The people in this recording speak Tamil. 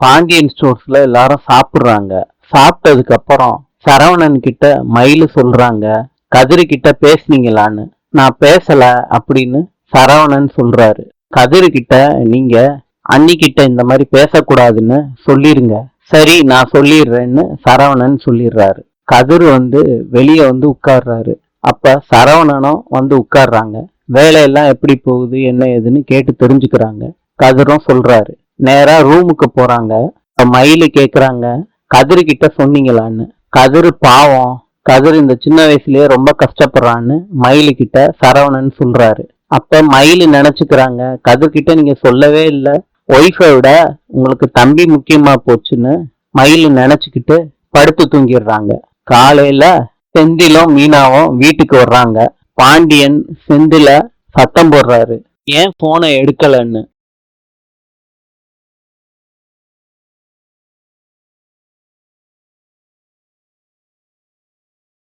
பாண்டியன் ஸ்டோர்ஸ்ல எல்லாரும் சாப்பிடுறாங்க. சாப்பிட்டதுக்கு அப்புறம் சரவணன் கிட்ட மயிலு சொல்றாங்க, கதிரு கிட்ட பேசுனீங்களான்னு. நான் பேசல அப்படின்னு சரவணன் சொல்றாரு. கதிரு கிட்ட நீங்க அன்னிக்கிட்ட இந்த மாதிரி பேசக்கூடாதுன்னு சொல்லிருங்க. சரி நான் சொல்லிடுறேன்னு சரவணன் சொல்லிடுறாரு. கதிரு வெளியே உட்கார்றாரு. அப்ப சரவணனும் உட்கார்றாங்க. வேலையெல்லாம் எப்படி போகுது என்ன ஏதுன்னு கேட்டு தெரிஞ்சுக்கிறாங்க. கதிரும் சொல்றாரு. நேரா ரூமுக்கு போறாங்க. மயிலு கேக்குறாங்க, கதிரு கிட்ட சொன்னீங்களான்னு. கதிரு பாவம், கதிரு இந்த சின்ன வயசுலயே ரொம்ப கஷ்டப்படுறான்னு மயிலு கிட்ட சரவணன் சொல்றாரு. அப்ப மயிலு நினைச்சுக்கிறாங்க, கதிர் கிட்ட நீங்க சொல்லவே இல்லை, ஒய்ஃபை விட உங்களுக்கு தம்பி முக்கியமா போச்சுன்னு மயிலு நினைச்சுக்கிட்டு படுத்து தூங்கிடுறாங்க. காலையில செந்திலும் மீனாவும் வீட்டுக்கு வர்றாங்க. பாண்டியன் செந்தில சத்தம் போடுறாரு, ஏன் போனை எடுக்கலன்னு.